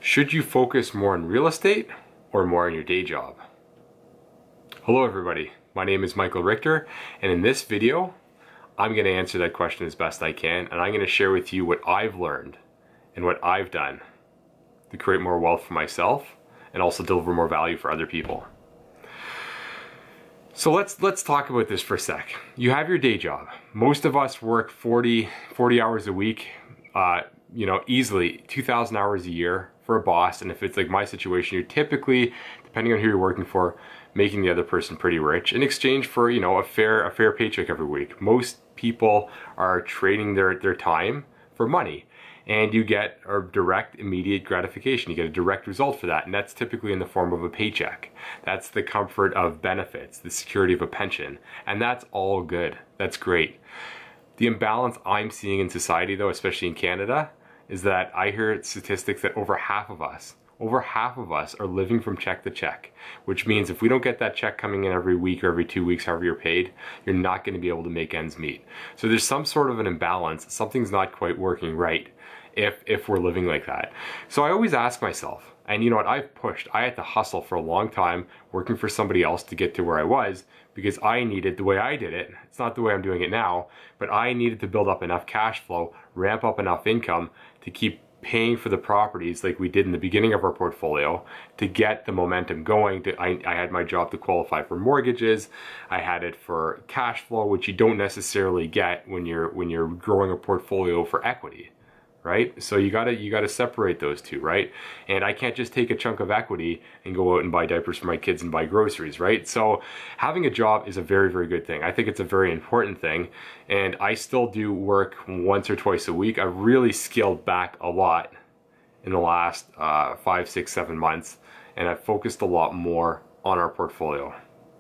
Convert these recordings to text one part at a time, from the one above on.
Should you focus more on real estate or more on your day job? Hello everybody, my name is Michael Richter, and in this video I'm going to answer that question as best I can, and I'm going to share with you what I've learned and what I've done to create more wealth for myself and also deliver more value for other people. So let's talk about this for a sec. You have your day job. Most of us work 40 hours a week, easily 2,000 hours a year for a boss. And if it's like my situation, you're typically, depending on who you're working for, making the other person pretty rich in exchange for, a fair paycheck every week. Most people are trading their time for money, and you get a direct, immediate gratification. You get a direct result for that, and that's typically in the form of a paycheck. That's the comfort of benefits, the security of a pension, and that's all good. That's great. The imbalance I'm seeing in society, though, especially in Canada, is that I hear statistics that over half of us are living from check to check, which means if we don't get that check coming in every week or every 2 weeks, however you're paid, you're not going to be able to make ends meet. So there's some sort of an imbalance. Something's not quite working right if we're living like that. So I always ask myself, and you know what, I had to hustle for a long time working for somebody else to get to where I was, because I needed, the way I did it, it's not the way I'm doing it now, but I needed to build up enough cash flow, ramp up enough income to keep paying for the properties like we did in the beginning of our portfolio, to get the momentum going. I had my job to qualify for mortgages. I had it for cash flow, which you don't necessarily get when you're growing a portfolio for equity, right? So you gotta separate those two, right? And I can't just take a chunk of equity and go out and buy diapers for my kids and buy groceries, right? So having a job is a very, very good thing. I think it's a very important thing, and I still do work once or twice a week. I've really scaled back a lot in the last 5, 6, 7 months, and I've focused a lot more on our portfolio.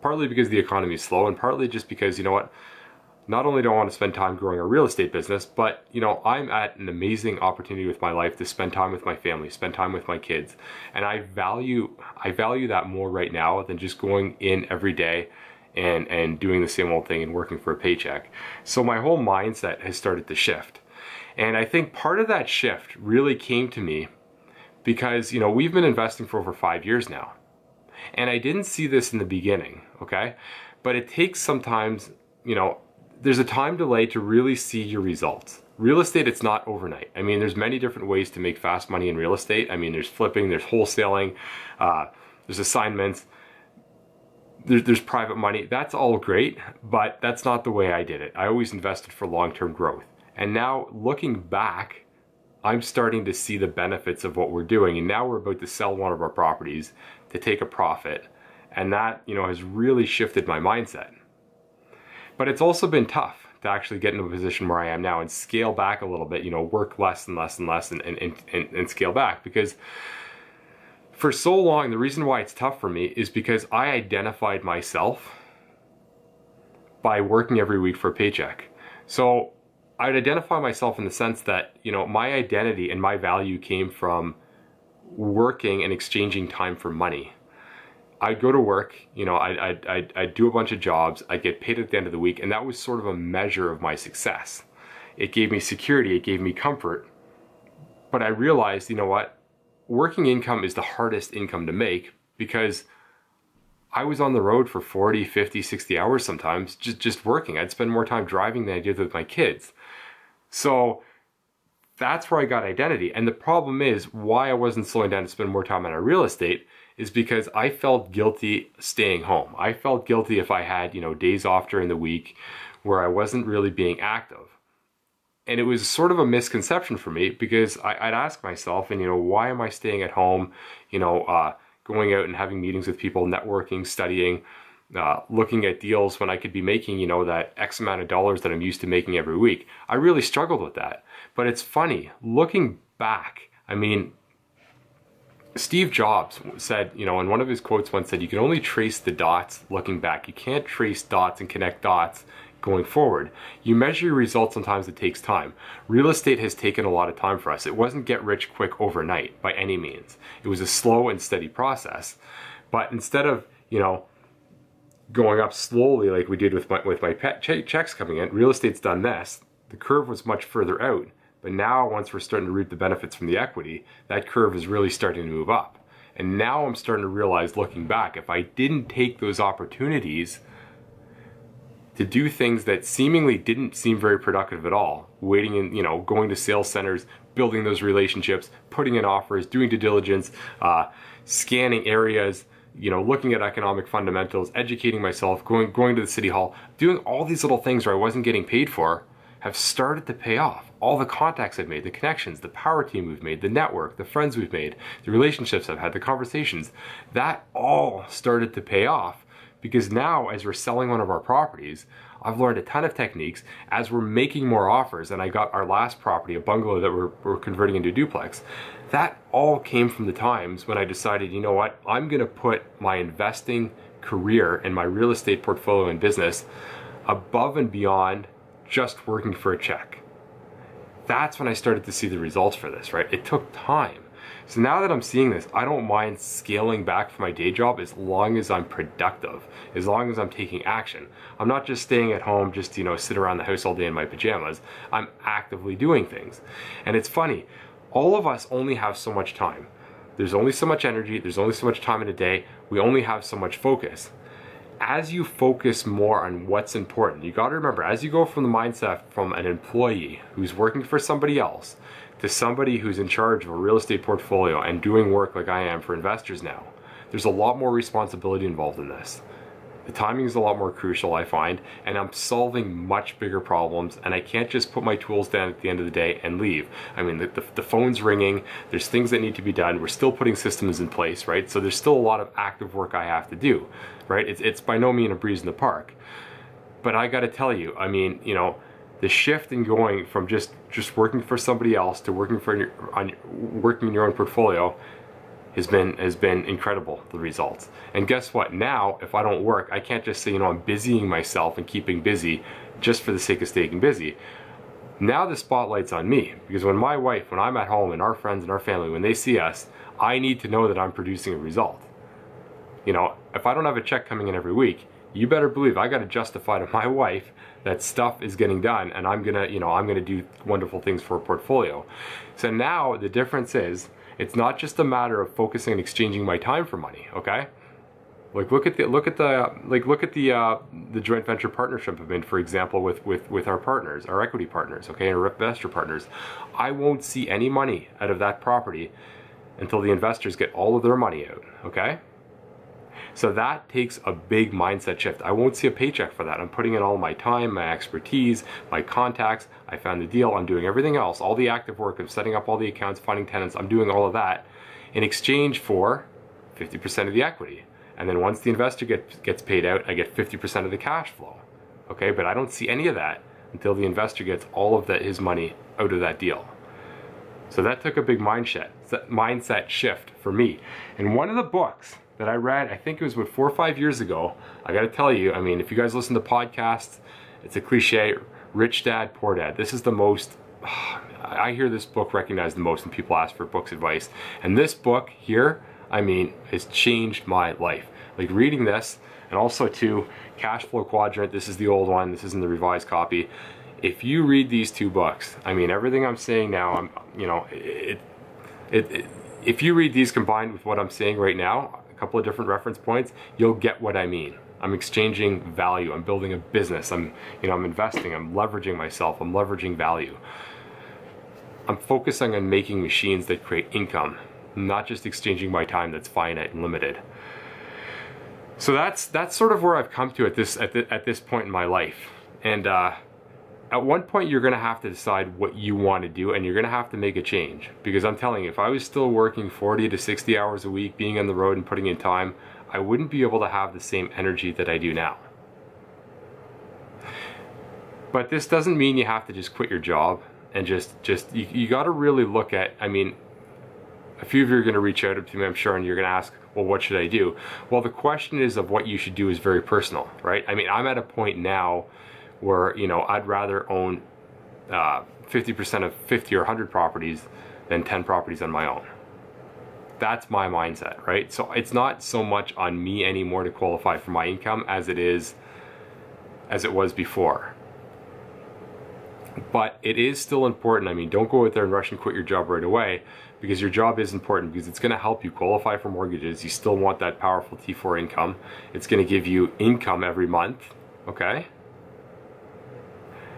Partly because the economy is slow, and partly just because, you know what, not only do I want to spend time growing a real estate business, but I'm at an amazing opportunity with my life to spend time with my family, spend time with my kids. And I value that more right now than just going in every day and doing the same old thing and working for a paycheck. So my whole mindset has started to shift. And I think part of that shift really came to me because, we've been investing for over 5 years now. And I didn't see this in the beginning, okay? But it takes sometimes, there's a time delay to really see your results. Real estate, it's not overnight. I mean, there's many different ways to make fast money in real estate. I mean, there's flipping, there's wholesaling, there's assignments, there's private money. That's all great, but that's not the way I did it. I always invested for long-term growth. And now looking back, I'm starting to see the benefits of what we're doing. And now we're about to sell one of our properties to take a profit. And that, has really shifted my mindset. But it's also been tough to actually get into a position where I am now and scale back a little bit, work less and less and less and scale back. Because for so long, the reason why it's tough for me is because I identified myself by working every week for a paycheck. So I'd identify myself in the sense that, my identity and my value came from working and exchanging time for money. I'd go to work, I'd do a bunch of jobs, I'd get paid at the end of the week, and that was sort of a measure of my success. It gave me security, it gave me comfort, but I realized, working income is the hardest income to make because I was on the road for 40, 50, 60 hours sometimes, just working. I'd spend more time driving than I did with my kids. So that's where I got identity. And the problem is why I wasn't slowing down to spend more time on our real estate is because I felt guilty staying home. I felt guilty if I had, days off during the week where I wasn't really being active. And it was sort of a misconception for me because I'd ask myself, and why am I staying at home, going out and having meetings with people, networking, studying, looking at deals when I could be making, that X amount of dollars that I'm used to making every week. I really struggled with that. But it's funny, looking back, Steve Jobs said, in one of his quotes once said, you can only trace the dots looking back. You can't trace dots and connect dots going forward. You measure your results, sometimes it takes time. Real estate has taken a lot of time for us. It wasn't get rich quick overnight by any means. It was a slow and steady process. But instead of, going up slowly like we did with my checks coming in, real estate's done this. The curve was much further out. But now, once we're starting to reap the benefits from the equity, that curve is really starting to move up. And now I'm starting to realize, looking back, if I didn't take those opportunities to do things that seemingly didn't seem very productive at all, waiting in, going to sales centers, building those relationships, putting in offers, doing due diligence, scanning areas, looking at economic fundamentals, educating myself, going to the city hall, doing all these little things where I wasn't getting paid for, have started to pay off. All the contacts I've made, the connections, the power team we've made, the network, the friends we've made, the relationships I've had, the conversations, that all started to pay off, because now as we're selling one of our properties, I've learned a ton of techniques. As we're making more offers, and I got our last property, a bungalow that we're converting into a duplex, that all came from the times when I decided, you know what, I'm gonna put my investing career and my real estate portfolio and business above and beyond just working for a check. That's when I started to see the results for this, right? It took time. So now that I'm seeing this, I don't mind scaling back from my day job as long as I'm productive, as long as I'm taking action. I'm not just staying at home, just, sit around the house all day in my pajamas. I'm actively doing things. And it's funny, all of us only have so much time. There's only so much energy, there's only so much time in a day, we only have so much focus. As you focus more on what's important, you got to remember, as you go from the mindset from an employee who's working for somebody else to somebody who's in charge of a real estate portfolio and doing work like I am for investors now, there's a lot more responsibility involved in this. The timing is a lot more crucial, I find, and I'm solving much bigger problems, and I can't just put my tools down at the end of the day and leave. I mean, the phone's ringing, there's things that need to be done, we're still putting systems in place, right? So there's still a lot of active work I have to do, right? It's by no means a breeze in the park. But I gotta tell you, I mean, the shift in going from just working for somebody else to working in your own portfolio has been incredible, the results. And guess what? Now, if I don't work, I can't just say, I'm busying myself and keeping busy just for the sake of staying busy. Now the spotlight's on me, because when I'm at home and our friends and our family, when they see us, I need to know that I'm producing a result. If I don't have a check coming in every week, you better believe I got to justify to my wife that stuff is getting done, and I'm gonna do wonderful things for a portfolio. So now the difference is, it's not just a matter of focusing and exchanging my time for money, okay? Like look at the joint venture partnership I'm in, for example, with our partners, our equity partners, okay, and our investor partners. I won't see any money out of that property until the investors get all of their money out, okay? So that takes a big mindset shift. I won't see a paycheck for that. I'm putting in all my time, my expertise, my contacts. I found the deal. I'm doing everything else, all the active work of setting up all the accounts, finding tenants. I'm doing all of that in exchange for 50% of the equity. And then once the investor gets paid out, I get 50% of the cash flow. Okay, but I don't see any of that until the investor gets all of his money out of that deal. So that took a big mindset shift for me. And one of the books that I read, I think it was 4 or 5 years ago, I gotta tell you, I mean, if you guys listen to podcasts, it's a cliche, Rich Dad, Poor Dad. This is the most, I hear this book recognized the most when people ask for books advice. And this book here, I mean, has changed my life. Like reading this, and also too, Cash Flow Quadrant, this is the old one, this isn't the revised copy. If you read these two books, I mean, everything I'm saying now, if you read these combined with what I'm saying right now, a couple of different reference points, you'll get what I mean. I'm exchanging value, I'm building a business, I'm investing, I'm leveraging myself, I'm leveraging value. I'm focusing on making machines that create income, not just exchanging my time that's finite and limited. So that's sort of where I've come to at this point in my life. And at one point you're gonna have to decide what you want to do, and you're gonna have to make a change. Because I'm telling you, if I was still working 40 to 60 hours a week, being on the road and putting in time, I wouldn't be able to have the same energy that I do now. But this doesn't mean you have to just quit your job and you got to really look at, I mean, a few of you are going to reach out to me, I'm sure, and you're going to ask, well, what should I do? Well, the question is of what you should do is very personal, right? I mean, I'm at a point now where, I'd rather own 50% of 50 or 100 properties than 10 properties on my own. That's my mindset, right? So it's not so much on me anymore to qualify for my income as it was before. But it is still important. I mean, don't go out there and rush and quit your job right away, because your job is important, because it's going to help you qualify for mortgages. You still want that powerful T4 income. It's going to give you income every month, okay?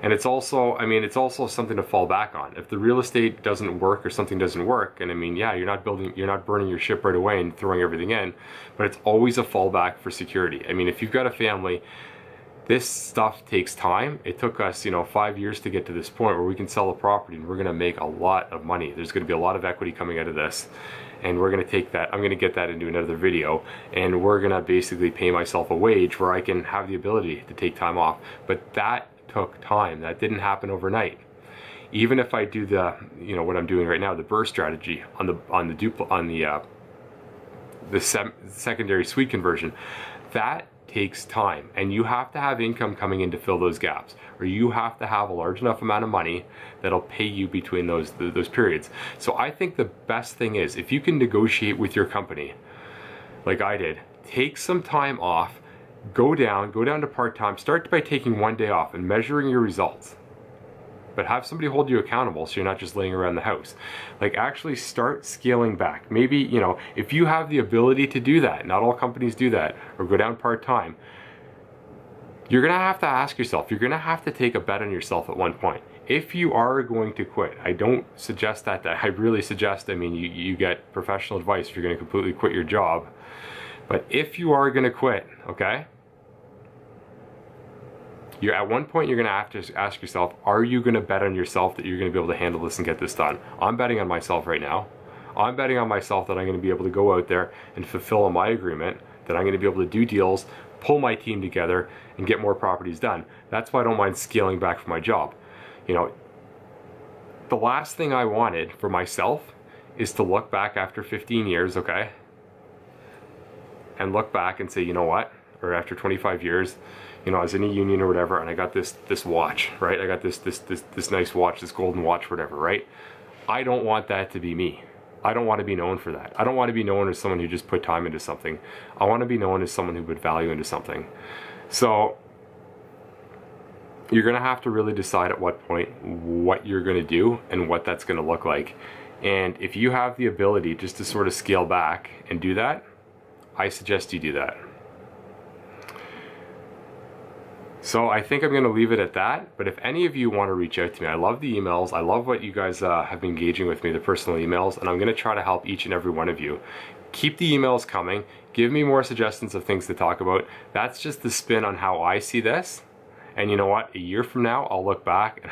And it's also, I mean, it's also something to fall back on. If the real estate doesn't work or something doesn't work, and I mean, yeah, you're not burning your ship right away and throwing everything in, but it's always a fallback for security. I mean, if you've got a family, this stuff takes time. It took us, 5 years to get to this point where we can sell a property and we're gonna make a lot of money. There's gonna be a lot of equity coming out of this. And we're gonna take that, I'm gonna get that into another video, and we're gonna basically pay myself a wage where I can have the ability to take time off. But that took time. That didn't happen overnight. Even if I do the, what I'm doing right now, the BRRRR strategy on the secondary suite conversion, that takes time, and you have to have income coming in to fill those gaps, or you have to have a large enough amount of money that'll pay you between those periods. So I think the best thing is, if you can negotiate with your company like I did, take some time off, go down to part-time, start by taking 1 day off and measuring your results. But have somebody hold you accountable so you're not just laying around the house. Like, actually start scaling back. Maybe, if you have the ability to do that, not all companies do that, or go down part-time, you're gonna have to ask yourself, you're gonna have to take a bet on yourself at one point. If you are going to quit, I don't suggest that, I really suggest, I mean, you get professional advice if you're gonna completely quit your job. But if you are gonna quit, okay? At one point, you're gonna have to ask yourself, are you gonna bet on yourself that you're gonna be able to handle this and get this done? I'm betting on myself right now. I'm betting on myself that I'm gonna be able to go out there and fulfill my agreement, that I'm gonna be able to do deals, pull my team together, and get more properties done. That's why I don't mind scaling back from my job. The last thing I wanted for myself is to look back after 15 years, okay? And look back and say, you know what? Or after 25 years, I was in a union or whatever, and I got this watch, right? I got this nice watch, this golden watch, whatever, right? I don't want that to be me. I don't want to be known for that. I don't want to be known as someone who just put time into something. I want to be known as someone who put value into something. So you're gonna have to really decide at what point what you're gonna do and what that's gonna look like. And if you have the ability just to sort of scale back and do that, I suggest you do that. So I think I'm going to leave it at that, but if any of you want to reach out to me, I love the emails, I love what you guys have been engaging with me, the personal emails, and I'm going to try to help each and every one of you. Keep the emails coming, give me more suggestions of things to talk about. That's just the spin on how I see this, and you know what, a year from now, I'll look back,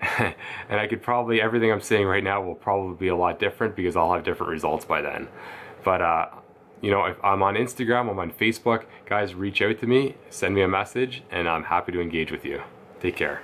and I could probably, everything I'm saying right now will probably be a lot different because I'll have different results by then. But if I'm on Instagram, I'm on Facebook, guys, reach out to me, send me a message, and I'm happy to engage with you. Take care.